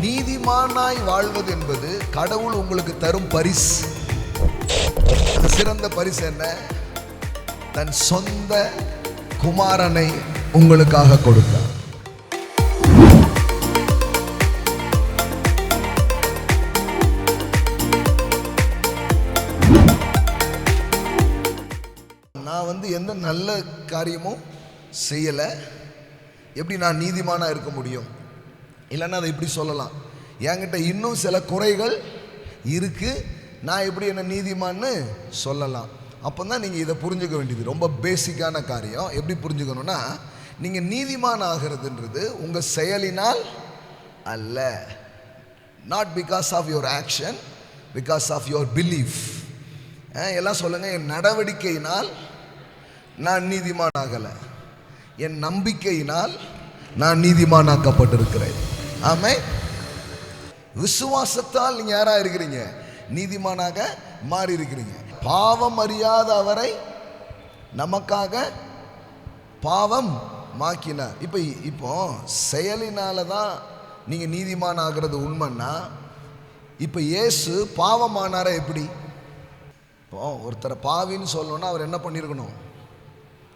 நீதிமானாய் வாழ்வது என்பது கடவுள் உங்களுக்கு தரும் பரிசு. அந்த சிறந்த பரிசு என்ன? தன் சொந்த குமாரனை உங்களுக்காக கொடுத்தார். நான் எந்த நல்ல காரியமும் செய்யலை, எப்படி நான் நீதிமானா இருக்க முடியும்? இல்லைன்னா அதை இப்படி சொல்லலாம், என்கிட்ட இன்னும் சில குறைகள் இருக்கு, நான் எப்படி என்ன நீதிமான்னு சொல்லலாம். அப்போ தான் நீங்கள் இதை புரிஞ்சுக்க வேண்டியது ரொம்ப பேசிக்கான காரியம். எப்படி புரிஞ்சுக்கணும்னா, நீங்கள் நீதிமான் ஆகிறதுன்றது உங்கள் செயலினால் அல்ல. Not because of your action, because of your belief. எல்லாம் சொல்லுங்கள், என் நடவடிக்கையினால் நான் நீதிமான் ஆகலை, என் நம்பிக்கையினால் நான் நீதிமானாக்கப்பட்டிருக்கிறேன். ஆமென். விசுவாசத்தால் நீங்க யாரா இருக்கிறீங்க? நீதிமானாக மாறி இருக்கிறீங்க. பாவம் அறியாத அவரை நமக்காக பாவம் மாக்கினார். இப்போ செயலினால தான் நீங்க நீதிமான் ஆகிறது உண்மைன்னா, இப்போ இயேசு பாவமானார எப்படி? இப்போ ஒருத்தரை பாவின்னு சொல்லணும்னா அவர் என்ன பண்ணியிருக்கணும்?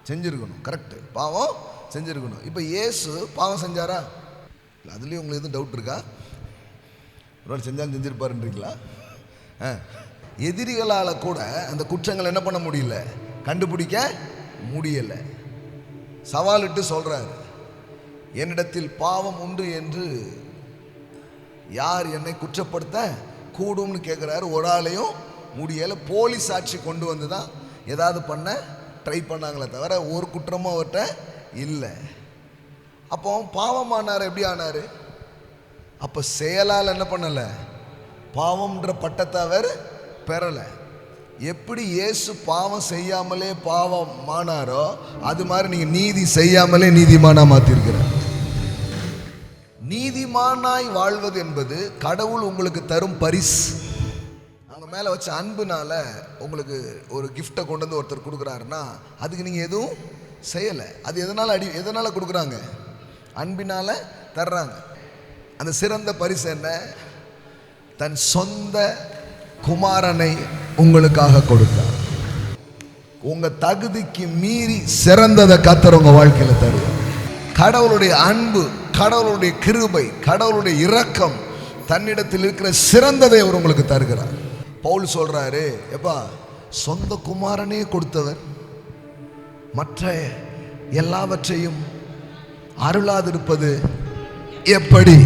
செஞ்சிருக்கணும். கரெக்டு, பாவம் செஞ்சிருக்கணும். இப்போ இயேசு பாவம் செஞ்சாரா? இல்லை, அதுலேயும் உங்களுக்கு எதுவும் டவுட் இருக்கா? ஒரு செஞ்சாலும் செஞ்சிருப்பாருன்றீங்களா? எதிரிகளால் கூட அந்த குற்றங்கள் என்ன பண்ண முடியல, கண்டுபிடிக்க முடியலை. சவாலிட்டு சொல்றாரு, என்னிடத்தில் பாவம் உண்டு என்று யார் என்னை குற்றப்படுத்த கூடும்னு கேட்குறாரு. ஒரு ஆளையும் முடியலை. போலி சாட்சி கொண்டு வந்து தான் ஏதாவது பண்ண ட்ரை பண்ணாங்களே தவிர ஒரு குற்றமும் அவர்கிட்ட இல்லை. அப்போ பாவமானார். எப்படி ஆனார்? அப்போ செயலால் என்ன பண்ணலை, பாவம்ன்ற பட்டத்தை அவர் பெறலை. எப்படி இயேசு பாவம் செய்யாமலே பாவம் ஆனாரோ அது மாதிரி நீங்கள் நீதி செய்யாமலே நீதிமானா மாற்றிருக்கிறார். நீதிமானாய் வாழ்வது என்பது கடவுள் உங்களுக்கு தரும் பரிசு. அவங்க மேலே வச்ச அன்புனால உங்களுக்கு ஒரு கிஃப்டை கொண்டு வந்து ஒருத்தர் கொடுக்குறாருன்னா அதுக்கு நீங்கள் எதுவும் செய்யலை. அது எதனால் கொடுக்குறாங்க? அன்பினால் தர்றாங்க. அந்த சிறந்த பரிசு என்ன? தன் சொந்த குமாரனை உங்களுக்காக கொடுத்தார். உங்கள் தகுதிக்கு மீறி சிறந்ததை கர்த்தர் உங்கள் வாழ்க்கையில் தருவார். கடவுளுடைய அன்பு, கடவுளுடைய கிருபை, கடவுளுடைய இரக்கம், தன்னிடத்தில் இருக்கிற சிறந்ததை அவர் உங்களுக்கு தருகிறார். பவுல் சொல்றாரு, எப்பா சொந்த குமாரனே கொடுத்தவர் மற்ற எல்லாவற்றையும் அருளாதிருப்பது எப்படி?